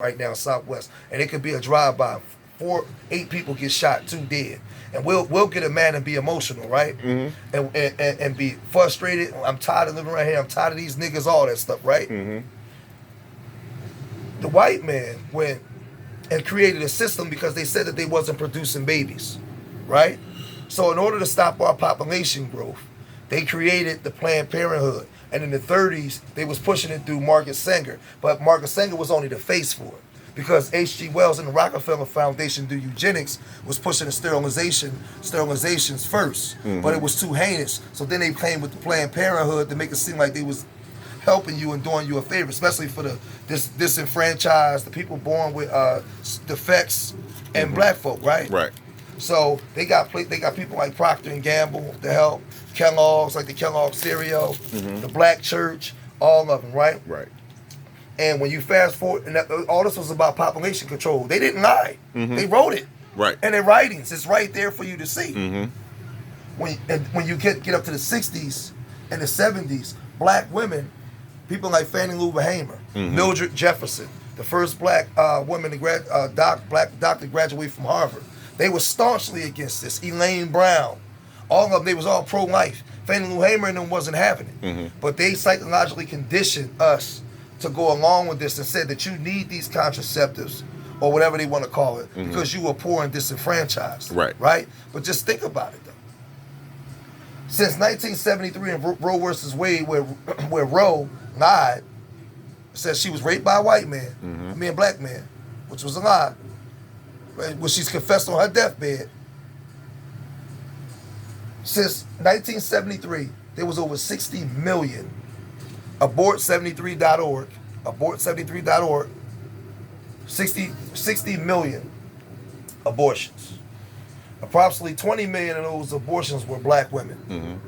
right now, Southwest, and it could be a drive-by. 8 people get shot, 2 dead, and we'll get a man and be emotional, right? And be frustrated. I'm tired of living right here. I'm tired of these niggas, all that stuff, right? The white man went and created a system because they said that they wasn't producing babies, right? So in order to stop our population growth, they created the Planned Parenthood. And in the 30s, they was pushing it through Margaret Sanger. But Margaret Sanger was only the face for it. Because H.G. Wells and the Rockefeller Foundation through eugenics was pushing the sterilizations first. But it was too heinous. So then they came with the Planned Parenthood to make it seem like they was helping you and doing you a favor, especially for the disenfranchised, the people born with defects and black folk, right? Right. So they got people like Procter and Gamble to help, Kellogg's, like the Kellogg cereal, the Black Church, all of them, right? Right. And when you fast forward, and all this was about population control. They didn't lie. They wrote it. Right. And their writings, it's right there for you to see. When you get up to the 60s and the 70s, black women, people like Fannie Lou Hamer, Mildred Jefferson, the first black woman black doctor to graduate from Harvard, they were staunchly against this. Elaine Brown, all of them, they was all pro-life. Fannie Lou Hamer and them wasn't having it. But they psychologically conditioned us to go along with this and said that you need these contraceptives or whatever they want to call it because you were poor and disenfranchised. Right? But just think about it, though. Since 1973 in Roe versus Wade, where Roe lied, said she was raped by a white man, a black man, which was a lie, when she's confessed on her deathbed. Since 1973, there was over 60 million. Abort73.org, abort73.org, 60 million abortions. Approximately 20 million of those abortions were black women.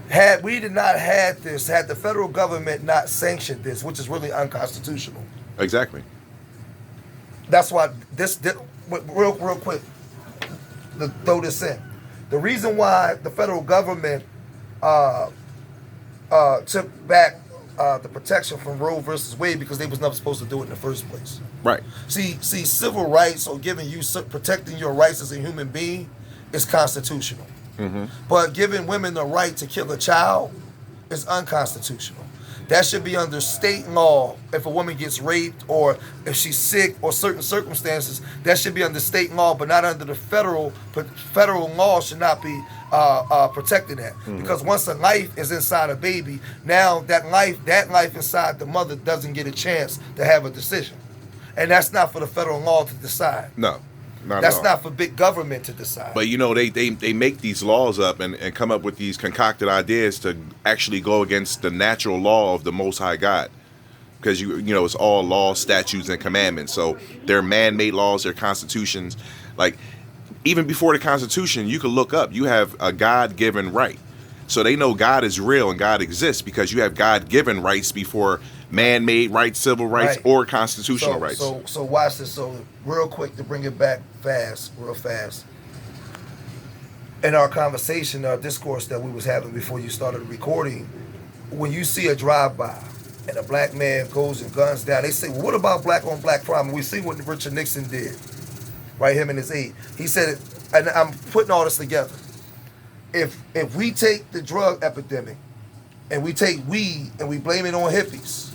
Had we did not had this, had the federal government not sanctioned this, which is really unconstitutional. Exactly. That's why real quick, to throw this in. The reason why the federal government took back the protection from Roe versus Wade because they was never supposed to do it in the first place. Right. See, civil rights or protecting your rights as a human being is constitutional. But giving women the right to kill a child is unconstitutional. That should be under state law. If a woman gets raped or if she's sick or certain circumstances, that should be under state law, but not under the federal law should not be protecting that. Because once a life is inside a baby, now that life inside the mother doesn't get a chance to have a decision. And that's not for the federal law to decide. No. That's not for big government to decide. But they make these laws up and come up with these concocted ideas to actually go against the natural law of the Most High God, because it's all laws, statutes, and commandments. So they're man-made laws, they're constitutions. Like even before the Constitution, you could look up. You have a God-given right, so they know God is real and God exists because you have God-given rights before man-made rights, civil rights, or constitutional rights. So watch this. So real quick to bring it back real fast. In our conversation, our discourse that we was having before you started recording, when you see a drive-by and a black man goes and guns down, they say, well, what about black-on-black crime? And we see what Richard Nixon did, right? Him and his aide. He said, and I'm putting all this together. If we take the drug epidemic and we take weed and we blame it on hippies,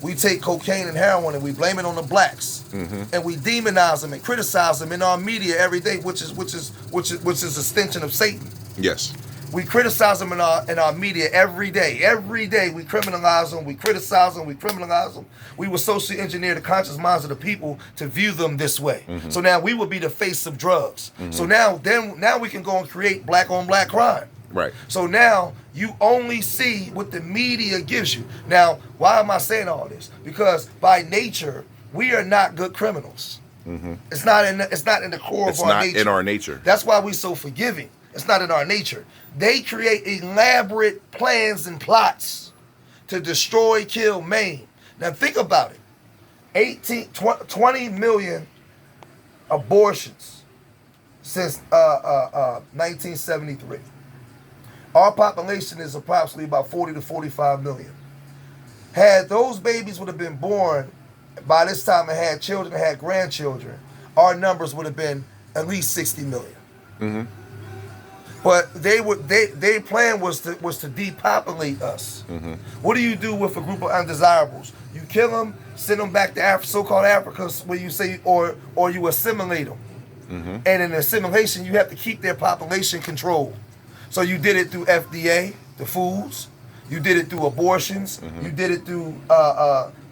we take cocaine and heroin and we blame it on the blacks, and we demonize them and criticize them in our media every day, which is a extension of Satan. Yes. We criticize them in our media every day. Every day we criminalize them, we criticize them, we criminalize them. We will socially engineer the conscious minds of the people to view them this way. So now we will be the face of drugs. So now we can go and create black on black crime. Right. So now you only see what the media gives you. Now, why am I saying all this? Because by nature, we are not good criminals. It's not in the core of our nature. It's not in our nature. That's why we're so forgiving. It's not in our nature. They create elaborate plans and plots to destroy, kill, maim. Now think about it. 20 million abortions since 1973. Our population is approximately about 40 to 45 million. Had those babies would have been born by this time, it had children, it had grandchildren, our numbers would have been at least 60 million. Mm-hmm. But their plan was to depopulate us. Mm-hmm. What do you do with a group of undesirables? You kill them, send them back to so-called Africa, where you say, or you assimilate them. Mm-hmm. And in assimilation, you have to keep their population controlled. So you did it through FDA, the foods. You did it through abortions. Mm-hmm. You did it through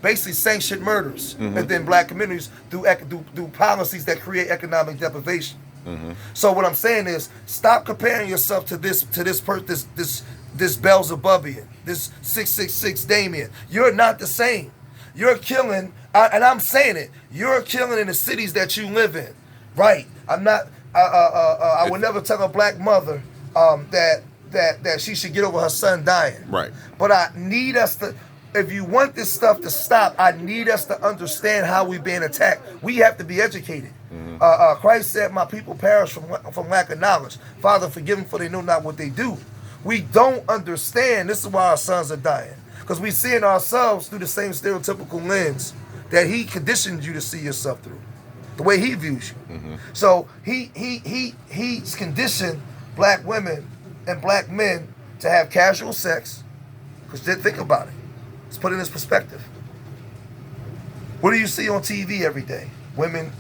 basically sanctioned murders Mm-hmm. within black communities through policies that create economic deprivation. Mm-hmm. So what I'm saying is, stop comparing yourself to this Beelzebubian, this 666 Damien. You're not the same. You're killing, and I'm saying it. You're killing in the cities that you live in, right? I'm not. I would never tell a black mother that she should get over her son dying. Right. But I need us to. If you want this stuff to stop, I need us to understand how we're being attacked. We have to be educated. Mm-hmm. Christ said, "My people perish from lack of knowledge. Father, forgive them, for they know not what they do." We don't understand. This is why our sons are dying, because we seeing ourselves through the same stereotypical lens that he conditioned you to see yourself through, the way he views you. Mm-hmm. So he's conditioned black women and black men to have casual sex. Because think about it. Let's put it in this perspective. What do you see on TV every day? Women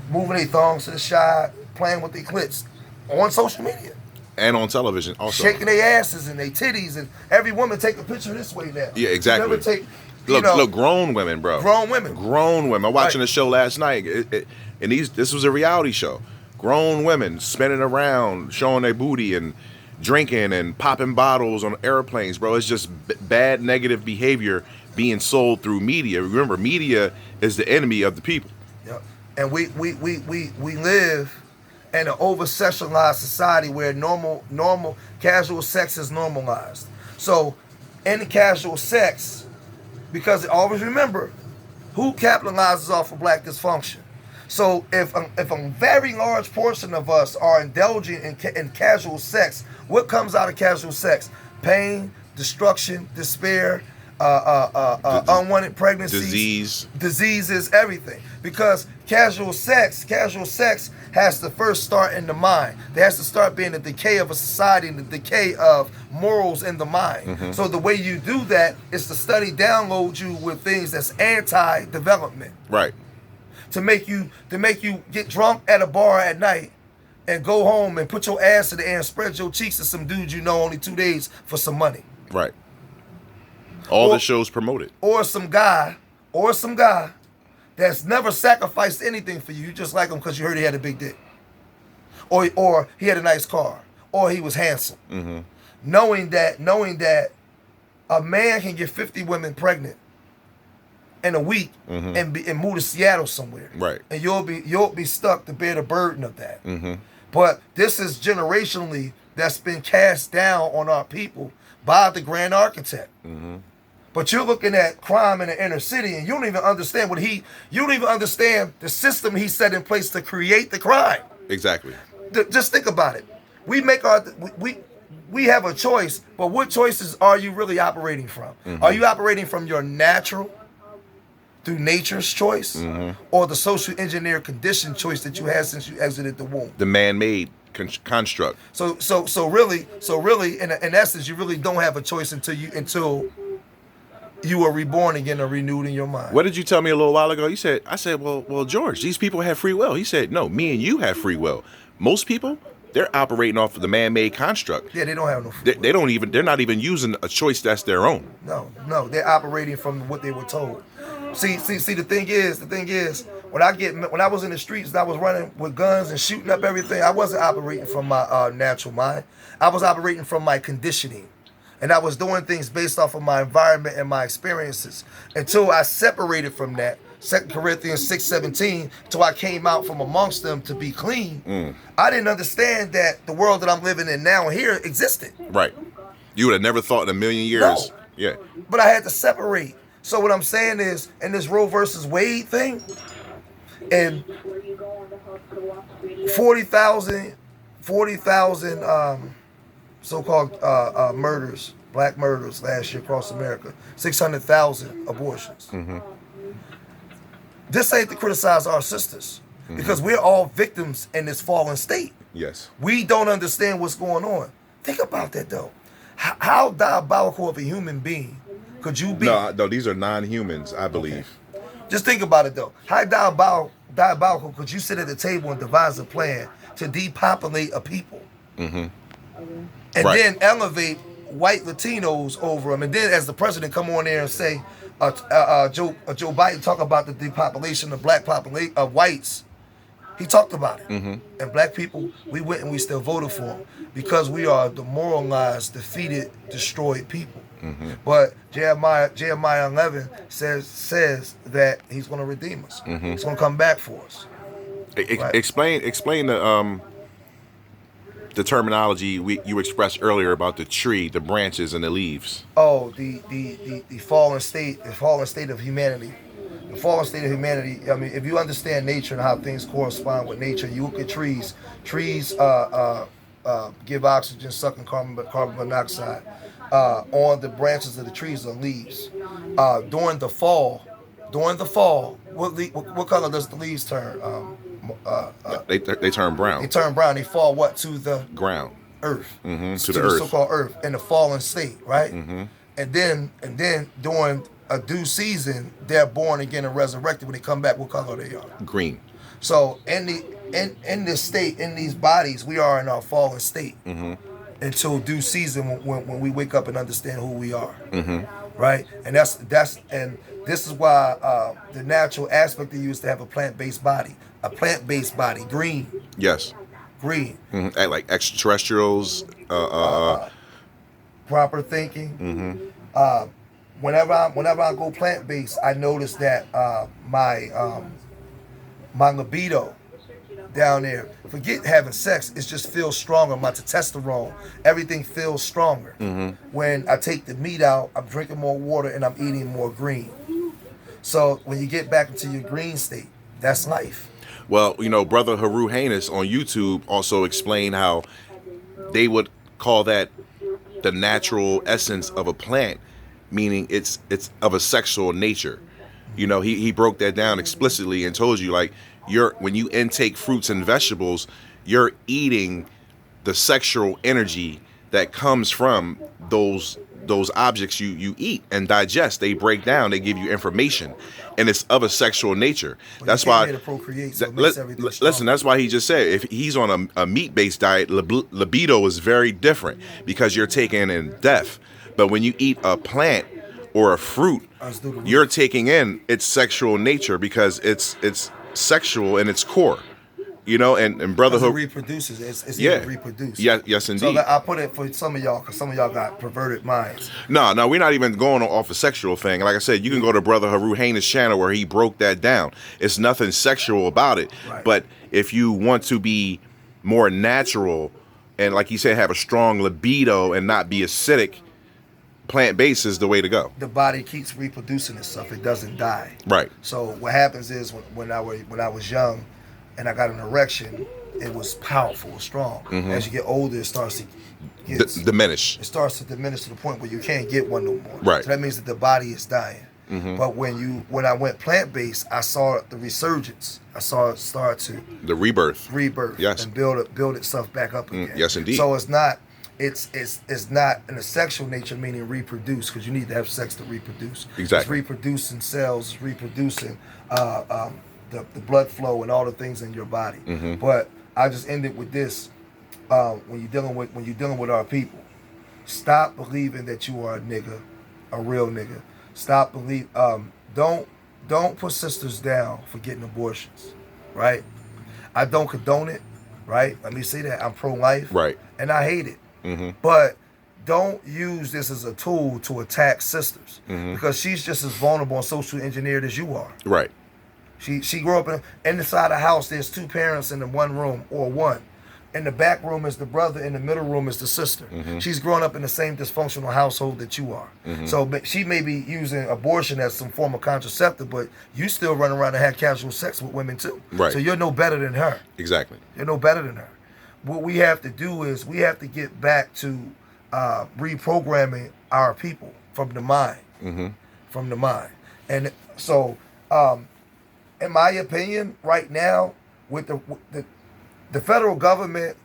moving their thongs to the side, playing with their clits on social media. And on television also. Shaking their asses and their titties, and every woman take a picture this way now. Yeah, exactly. You never take, look, grown women, bro. Grown women. I'm watching a show last night, and this was a reality show. Grown women spinning around, showing their booty and drinking and popping bottles on airplanes, bro. It's just bad, negative behavior being sold through media. Remember, media is the enemy of the people. Yep. And we live in an over-sexualized society where normal casual sex is normalized. So, in the casual sex, because always remember, who capitalizes off of black dysfunction? So if a very large portion of us are indulging in casual sex, what comes out of casual sex? Pain, destruction, despair, unwanted pregnancies, diseases, everything. Because casual sex has to first start in the mind. There has to start being the decay of a society and the decay of morals in the mind. Mm-hmm. So the way you do that is to download you with things that's anti-development. Right. To make you get drunk at a bar at night and go home and put your ass in the air and spread your cheeks to some dude you know only 2 days for some money. Right. All the shows promoted. Or some guy that's never sacrificed anything for you. You just like him because you heard he had a big dick. Or he had a nice car. Or he was handsome. Mm-hmm. Knowing that a man can get 50 women pregnant in a week, mm-hmm. and move to Seattle somewhere. Right. And you'll be stuck to bear the burden of that. Mm-hmm. But this is generationally that's been cast down on our people by the grand architect. Mm-hmm. But you're looking at crime in the inner city, and you don't even understand you don't even understand the system he set in place to create the crime. Exactly. Just think about it. We have a choice, but what choices are you really operating from? Mm-hmm. Are you operating from your natural, through nature's choice, mm-hmm. or the social engineer condition choice that you had since you exited the womb? The man-made construct. So really, in essence, you really don't have a choice until you are reborn again or renewed in your mind. What did you tell me a little while ago? I said, well, George, these people have free will. He said, no, me and you have free will. Most people, they're operating off of the man-made construct. Yeah, they don't have no free will. They're not even using a choice that's their own. No, they're operating from what they were told. See, the thing is, when I was in the streets and I was running with guns and shooting up everything, I wasn't operating from my natural mind. I was operating from my conditioning. And I was doing things based off of my environment and my experiences until I separated from that. 2 Corinthians 6:17, till I came out from amongst them to be clean. I didn't understand that the world that I'm living in now and here existed. Right. You would have never thought in a million years. No. Yeah. But I had to separate. So what I'm saying is, in this Roe versus Wade thing, and 40,000 so-called murders, black murders last year across America, 600,000 abortions. Mm-hmm. This ain't to criticize our sisters, because we're all victims in this fallen state. Yes. We don't understand what's going on. Think about that though. How diabolical of a human being could you be? No, these are non-humans, I believe. Okay. Just think about it though. How diabolical could you sit at the table and devise a plan to depopulate a people, and then elevate white Latinos over them, and then as the president come on there and say, Joe Biden talk about the depopulation of black population of whites. He talked about it, and black people, we went and we still voted for him because we are demoralized, defeated, destroyed people. But Jeremiah 11 says that he's going to redeem us. He's going to come back for us. Right? Explain the terminology you expressed earlier about the tree, the branches, and the leaves. Oh, the fallen state, of humanity. The fallen state of humanity. I mean, if you understand nature and how things correspond with nature, you look at trees. Trees give oxygen, sucking carbon monoxide. On the branches of the trees are leaves. During the fall, what color does the leaves turn? They turn brown. They turn brown. They fall what to the ground, earth, to the earth, so-called earth, in the fallen state, right? And then during a due season, they're born again and resurrected. When they come back, what color they are? Green. So in this state, in these bodies, we are in our fallen state until due season when we wake up and understand who we are, right? And that's and this is why the natural aspect of you is to have a plant-based body. A plant-based body, green. Yes. Green. Like extraterrestrials. Proper thinking. Whenever I go plant-based, I notice that my libido down there, forget having sex, it just feels stronger. My testosterone, everything feels stronger. When I take the meat out, I'm drinking more water and I'm eating more green. So when you get back into your green state, that's life. Well, Brother Haru Heinous on YouTube also explained how they would call that the natural essence of a plant, meaning it's of a sexual nature. He broke that down explicitly and told you, like, when you intake fruits and vegetables, you're eating the sexual energy that comes from those objects you eat and digest. They break down, they give you information, and it's of a sexual nature. Well, that's why to procreate, so listen, that's why he just said if he's on a meat-based diet, libido is very different because you're taking in death. But when you eat a plant or a fruit, you're taking in its sexual nature because it's sexual in its core. And brotherhood reproduces. It's to reproduce. Yes, indeed. So I put it for some of y'all, because some of y'all got perverted minds. No, we're not even going off a sexual thing. Like I said, you can go to Brother Haru Heinous' channel where he broke that down. It's nothing sexual about it. Right. But if you want to be more natural and, like he said, have a strong libido and not be acidic, plant-based is the way to go. The body keeps reproducing itself. It doesn't die. Right. So what happens is when I was young, and I got an erection, it was powerful, strong. As you get older, it starts to diminish. It starts to diminish to the point where you can't get one no more. Right. So that means that the body is dying. But when I went plant-based, I saw the resurgence. I saw it start to the rebirth. Yes. And build itself back up again. Yes, indeed. So it's not in a sexual nature, meaning reproduce, because you need to have sex to reproduce. Exactly. It's reproducing cells, it's reproducing the blood flow and all the things in your body. But I just ended with this: when you're dealing with our people, stop believing that you are a nigga, a real nigga. Stop believe. Don't put sisters down for getting abortions, right? I don't condone it, right? Let me say that I'm pro-life, right, and I hate it. But don't use this as a tool to attack sisters, because she's just as vulnerable and socially engineered as you are. Right. She grew up inside a house. There's two parents in the one room, or one. In the back room is the brother. In the middle room is the sister. She's growing up in the same dysfunctional household that you are. So she may be using abortion as some form of contraceptive, but you still run around and have casual sex with women too. Right. So you're no better than her. Exactly. You're no better than her. What we have to do is we have to get back to reprogramming our people from the mind. From the mind. And so in my opinion, right now, with the federal government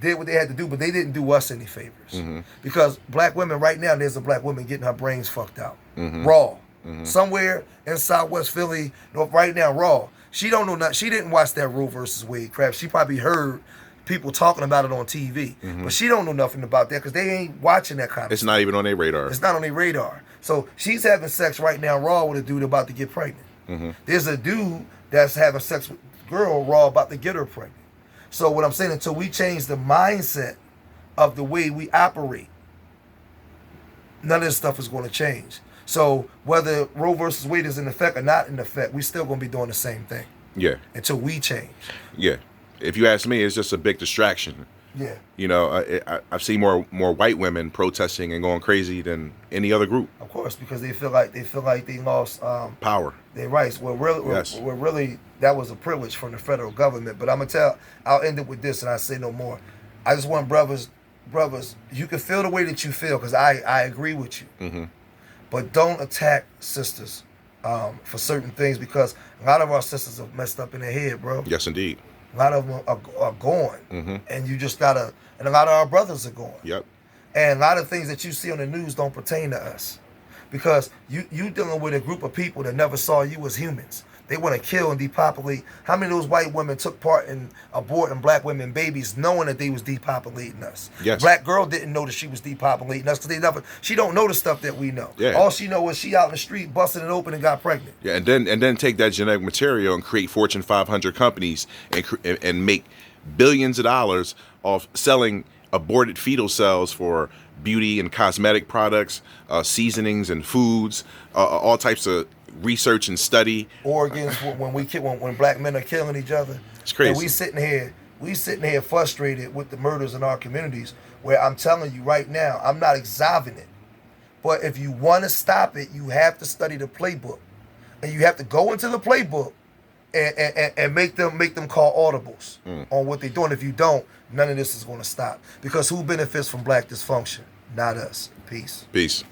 did what they had to do, but they didn't do us any favors. Because black women right now, there's a black woman getting her brains fucked out, raw, somewhere in Southwest Philly, right now, raw. She don't know nothing. She didn't watch that Roe versus Wade crap. She probably heard people talking about it on TV, but she don't know nothing about that because they ain't watching that kind of It's stuff. not even on their radar. It's not on their radar. So she's having sex right now raw with a dude about to get pregnant. There's a dude that's having sex with a girl raw about to get her pregnant. So what I'm saying, until we change the mindset of the way we operate, none of this stuff is going to change. So whether Roe versus Wade is in effect or not in effect, we still going to be doing the same thing. Yeah. Until we change. Yeah. If you ask me, it's just a big distraction. Yeah. You know, I've seen more white women protesting and going crazy than any other group. Of course, because they feel like they lost power, their rights. Well, really, yes. well, really, that was a privilege from the federal government. But I'll end it with this, and I say no more. I just want brothers, you can feel the way that you feel, because I agree with you. But don't attack sisters for certain things, because a lot of our sisters are messed up in their head, bro. Yes, indeed. A lot of them are gone, and you just gotta. And a lot of our brothers are gone. Yep. And a lot of things that you see on the news don't pertain to us, because you dealing with a group of people that never saw you as humans. They want to kill and depopulate. How many of those white women took part in aborting black women babies, knowing that they was depopulating us? Yes. Black girl didn't know that she was depopulating us, because she don't know the stuff that we know. Yeah. All she know is she out in the street busting it open and got pregnant. Yeah, and then take that genetic material and create Fortune 500 companies and make billions of dollars off selling aborted fetal cells for beauty and cosmetic products, seasonings and foods, all types of research and study. Organs when black men are killing each other. It's crazy. And we sitting here frustrated with the murders in our communities, where I'm telling you right now, I'm not exonerate it. But if you want to stop it, you have to study the playbook. And you have to go into the playbook and make them call audibles on what they're doing. If you don't, none of this is going to stop. Because who benefits from black dysfunction? Not us. Peace. Peace.